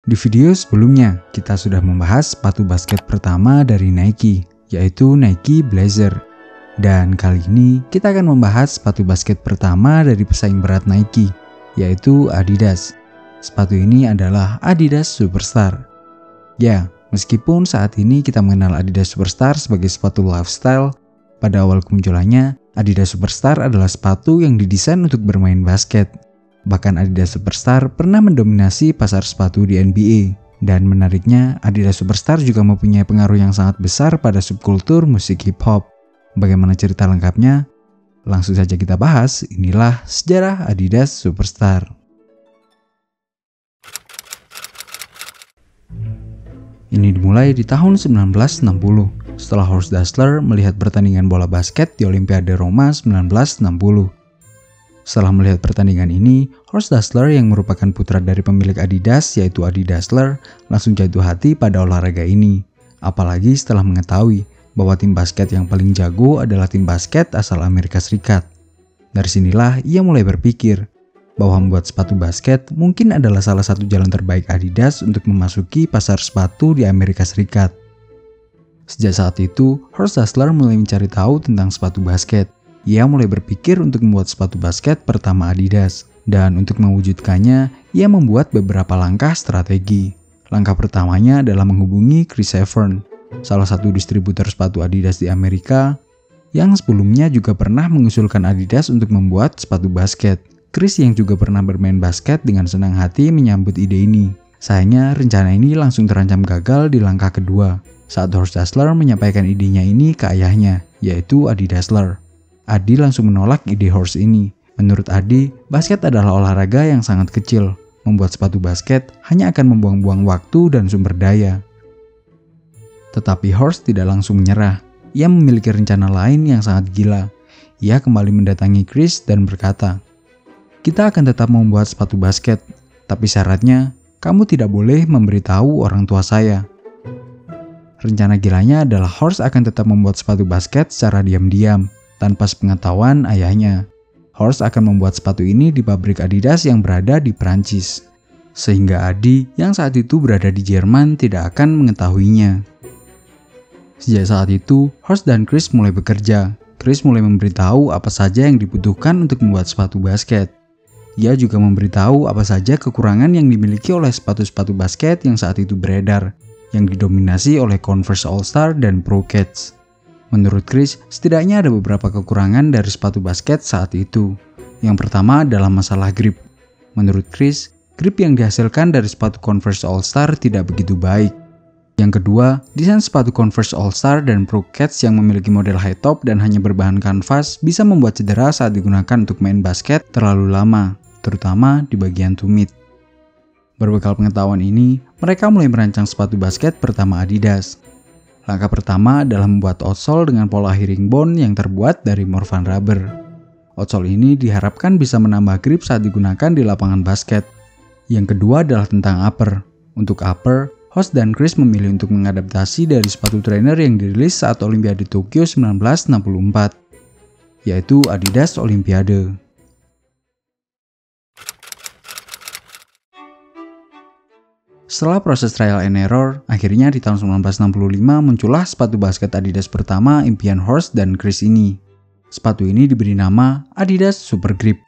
Di video sebelumnya, kita sudah membahas sepatu basket pertama dari Nike, yaitu Nike Blazer. Dan kali ini kita akan membahas sepatu basket pertama dari pesaing berat Nike, yaitu Adidas. Sepatu ini adalah Adidas Superstar. Ya, meskipun saat ini kita mengenal Adidas Superstar sebagai sepatu lifestyle, pada awal kemunculannya, Adidas Superstar adalah sepatu yang didesain untuk bermain basket. Bahkan Adidas Superstar pernah mendominasi pasar sepatu di NBA. Dan menariknya, Adidas Superstar juga mempunyai pengaruh yang sangat besar pada subkultur musik hip hop. Bagaimana cerita lengkapnya? Langsung saja kita bahas, inilah sejarah Adidas Superstar. Ini dimulai di tahun 1960, setelah Horst Dassler melihat pertandingan bola basket di Olimpiade Roma 1960. Setelah melihat pertandingan ini, Horst Dassler yang merupakan putra dari pemilik Adidas yaitu Adi Dassler langsung jatuh hati pada olahraga ini. Apalagi setelah mengetahui bahwa tim basket yang paling jago adalah tim basket asal Amerika Serikat. Dari sinilah ia mulai berpikir bahwa membuat sepatu basket mungkin adalah salah satu jalan terbaik Adidas untuk memasuki pasar sepatu di Amerika Serikat. Sejak saat itu, Horst Dassler mulai mencari tahu tentang sepatu basket. Ia mulai berpikir untuk membuat sepatu basket pertama Adidas, dan untuk mewujudkannya, ia membuat beberapa langkah strategi. Langkah pertamanya adalah menghubungi Chris Evern, salah satu distributor sepatu Adidas di Amerika, yang sebelumnya juga pernah mengusulkan Adidas untuk membuat sepatu basket. Chris yang juga pernah bermain basket dengan senang hati menyambut ide ini. Sayangnya, rencana ini langsung terancam gagal di langkah kedua, saat Horst Dassler menyampaikan idenya ini ke ayahnya, yaitu Adi Dassler. Adi langsung menolak ide Horst ini. Menurut Adi, basket adalah olahraga yang sangat kecil. Membuat sepatu basket hanya akan membuang-buang waktu dan sumber daya. Tetapi Horst tidak langsung menyerah. Ia memiliki rencana lain yang sangat gila. Ia kembali mendatangi Chris dan berkata, "Kita akan tetap membuat sepatu basket, tapi syaratnya kamu tidak boleh memberitahu orang tua saya." Rencana gilanya adalah Horst akan tetap membuat sepatu basket secara diam-diam, tanpa sepengetahuan ayahnya. Horst akan membuat sepatu ini di pabrik Adidas yang berada di Prancis. Sehingga Adi yang saat itu berada di Jerman tidak akan mengetahuinya. Sejak saat itu, Horst dan Chris mulai bekerja. Chris mulai memberitahu apa saja yang dibutuhkan untuk membuat sepatu basket. Ia juga memberitahu apa saja kekurangan yang dimiliki oleh sepatu-sepatu basket yang saat itu beredar, yang didominasi oleh Converse All-Star dan Pro Keds. Menurut Chris, setidaknya ada beberapa kekurangan dari sepatu basket saat itu. Yang pertama adalah masalah grip. Menurut Chris, grip yang dihasilkan dari sepatu Converse All-Star tidak begitu baik. Yang kedua, desain sepatu Converse All-Star dan Pro Keds yang memiliki model high top dan hanya berbahan kanvas bisa membuat cedera saat digunakan untuk main basket terlalu lama, terutama di bagian tumit. Berbekal pengetahuan ini, mereka mulai merancang sepatu basket pertama Adidas. Langkah pertama adalah membuat outsole dengan pola herringbone yang terbuat dari morvan rubber. Outsole ini diharapkan bisa menambah grip saat digunakan di lapangan basket. Yang kedua adalah tentang upper. Untuk upper, Horst dan Chris memilih untuk mengadaptasi dari sepatu trainer yang dirilis saat Olimpiade Tokyo 1964, yaitu Adidas Olimpiade. Setelah proses trial and error, akhirnya di tahun 1965 muncullah sepatu basket Adidas pertama impian Horst dan Chris ini. Sepatu ini diberi nama Adidas Super Grip.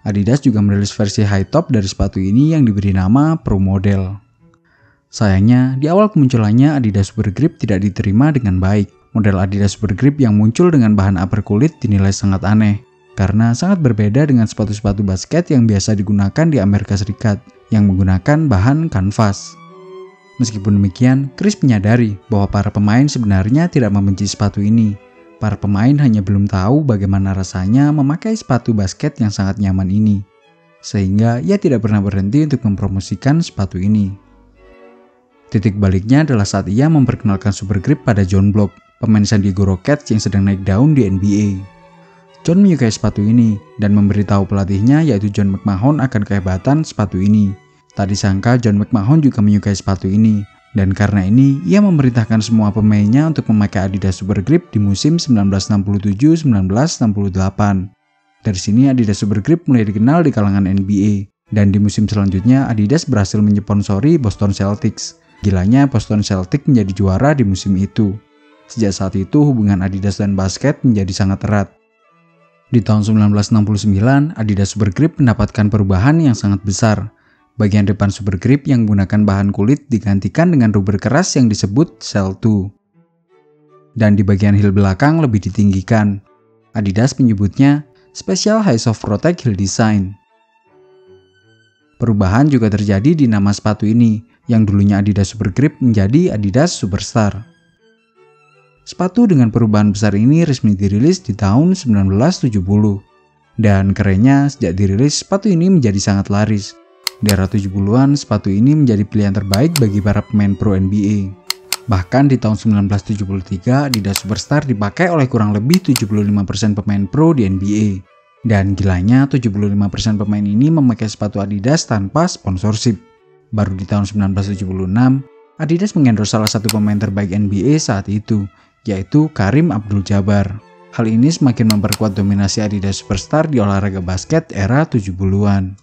Adidas juga merilis versi high top dari sepatu ini yang diberi nama Pro Model. Sayangnya, di awal kemunculannya Adidas Super Grip tidak diterima dengan baik. Model Adidas Super Grip yang muncul dengan bahan upper kulit dinilai sangat aneh, karena sangat berbeda dengan sepatu-sepatu basket yang biasa digunakan di Amerika Serikat, yang menggunakan bahan kanvas. Meskipun demikian, Chris menyadari bahwa para pemain sebenarnya tidak membenci sepatu ini. Para pemain hanya belum tahu bagaimana rasanya memakai sepatu basket yang sangat nyaman ini. Sehingga ia tidak pernah berhenti untuk mempromosikan sepatu ini. Titik baliknya adalah saat ia memperkenalkan Super Grip pada John Block, pemain San Diego Rockets yang sedang naik daun di NBA. John menyukai sepatu ini dan memberitahu pelatihnya yaitu John McMahon akan kehebatan sepatu ini. Tak disangka John McMahon juga menyukai sepatu ini, dan karena ini ia memerintahkan semua pemainnya untuk memakai Adidas Super Grip di musim 1967-1968. Dari sini Adidas Super Grip mulai dikenal di kalangan NBA. Dan di musim selanjutnya Adidas berhasil menyponsori Boston Celtics. Gilanya Boston Celtics menjadi juara di musim itu. Sejak saat itu hubungan Adidas dan basket menjadi sangat erat. Di tahun 1969, Adidas Supergrip mendapatkan perubahan yang sangat besar. Bagian depan Supergrip yang menggunakan bahan kulit digantikan dengan rubber keras yang disebut Cell 2. Dan di bagian heel belakang lebih ditinggikan. Adidas menyebutnya Special High Soft Protect Heel Design. Perubahan juga terjadi di nama sepatu ini, yang dulunya Adidas Supergrip menjadi Adidas Superstar. Sepatu dengan perubahan besar ini resmi dirilis di tahun 1970. Dan kerennya, sejak dirilis, sepatu ini menjadi sangat laris. Di era 70-an, sepatu ini menjadi pilihan terbaik bagi para pemain pro NBA. Bahkan di tahun 1973, Adidas Superstar dipakai oleh kurang lebih 75% pemain pro di NBA. Dan gilanya 75% pemain ini memakai sepatu Adidas tanpa sponsorship. Baru di tahun 1976, Adidas mengendorse salah satu pemain terbaik NBA saat itu, yaitu Kareem Abdul-Jabbar. Hal ini semakin memperkuat dominasi Adidas Superstar di olahraga basket era 70-an.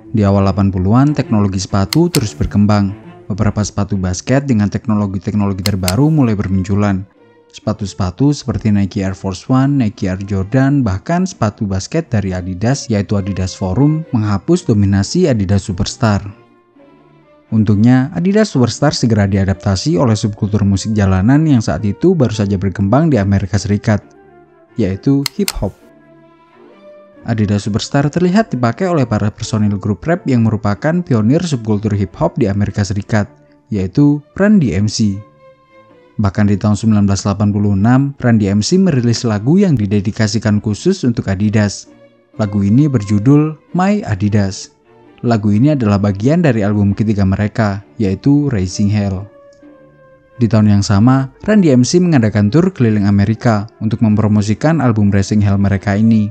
Di awal 80-an, teknologi sepatu terus berkembang. Beberapa sepatu basket dengan teknologi-teknologi terbaru mulai bermunculan. Sepatu-sepatu seperti Nike Air Force One, Nike Air Jordan, bahkan sepatu basket dari Adidas yaitu Adidas Forum menghapus dominasi Adidas Superstar. Untungnya, Adidas Superstar segera diadaptasi oleh subkultur musik jalanan yang saat itu baru saja berkembang di Amerika Serikat, yaitu hip hop. Adidas Superstar terlihat dipakai oleh para personil grup rap yang merupakan pionir subkultur hip hop di Amerika Serikat, yaitu Run DMC. Bahkan di tahun 1986, Run DMC merilis lagu yang didedikasikan khusus untuk Adidas. Lagu ini berjudul My Adidas. Lagu ini adalah bagian dari album ketiga mereka, yaitu Raising Hell. Di tahun yang sama, Run DMC mengadakan tur keliling Amerika untuk mempromosikan album Raising Hell mereka ini.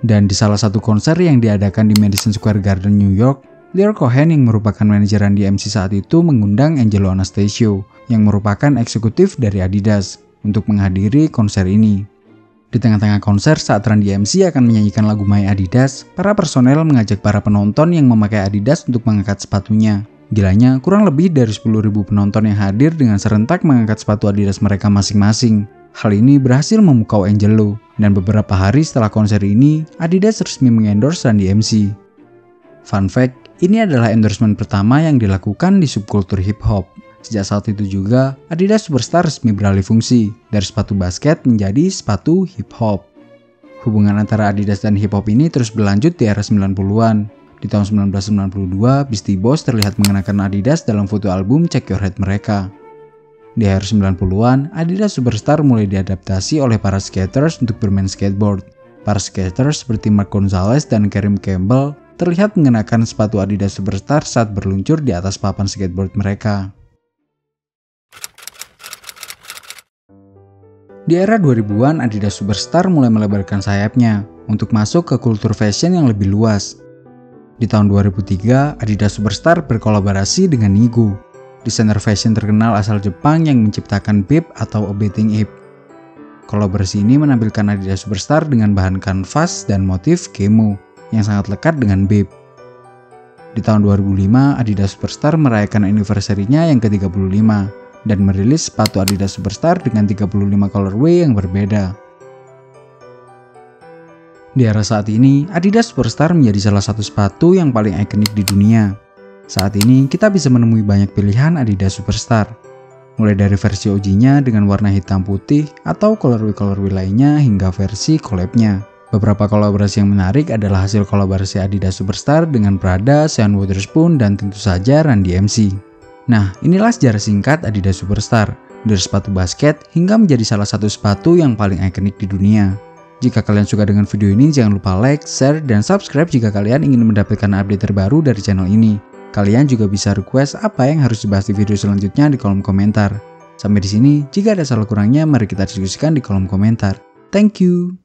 Dan di salah satu konser yang diadakan di Madison Square Garden, New York, Lyor Cohen yang merupakan manajer Run DMC saat itu mengundang Angelo Anastasio yang merupakan eksekutif dari Adidas untuk menghadiri konser ini. Di tengah-tengah konser saat Run DMC akan menyanyikan lagu My Adidas, para personel mengajak para penonton yang memakai Adidas untuk mengangkat sepatunya. Gilanya, kurang lebih dari 10.000 penonton yang hadir dengan serentak mengangkat sepatu Adidas mereka masing-masing. Hal ini berhasil memukau Angelo, dan beberapa hari setelah konser ini, Adidas resmi mengendorse Run DMC. Fun fact, ini adalah endorsement pertama yang dilakukan di subkultur hip hop. Sejak saat itu juga, Adidas Superstar resmi beralih fungsi dari sepatu basket menjadi sepatu hip hop. Hubungan antara Adidas dan hip hop ini terus berlanjut di era 90-an. Di tahun 1992, Beastie Boys terlihat mengenakan Adidas dalam foto album Check Your Head mereka. Di akhir 90-an, Adidas Superstar mulai diadaptasi oleh para skaters untuk bermain skateboard. Para skaters seperti Mark Gonzalez dan Kareem Campbell terlihat mengenakan sepatu Adidas Superstar saat berluncur di atas papan skateboard mereka. Di era 2000-an, Adidas Superstar mulai melebarkan sayapnya untuk masuk ke kultur fashion yang lebih luas. Di tahun 2003, Adidas Superstar berkolaborasi dengan Nigo, desainer fashion terkenal asal Jepang yang menciptakan bib atau a bathing ape. Kolaborasi ini menampilkan Adidas Superstar dengan bahan kanvas dan motif camo yang sangat lekat dengan bib. Di tahun 2005, Adidas Superstar merayakan anniversary-nya yang ke-35 dan merilis sepatu Adidas Superstar dengan 35 colorway yang berbeda. Di era saat ini, Adidas Superstar menjadi salah satu sepatu yang paling ikonik di dunia. Saat ini, kita bisa menemui banyak pilihan Adidas Superstar. Mulai dari versi OG-nya dengan warna hitam putih atau colorway-colorway lainnya hingga versi collab-nya. Beberapa kolaborasi yang menarik adalah hasil kolaborasi Adidas Superstar dengan Prada, Sean Wotherspoon, dan tentu saja Run DMC. Nah, inilah sejarah singkat Adidas Superstar, dari sepatu basket hingga menjadi salah satu sepatu yang paling ikonik di dunia. Jika kalian suka dengan video ini, jangan lupa like, share, dan subscribe jika kalian ingin mendapatkan update terbaru dari channel ini. Kalian juga bisa request apa yang harus dibahas di video selanjutnya di kolom komentar. Sampai di sini, jika ada salah kurangnya, mari kita diskusikan di kolom komentar. Thank you.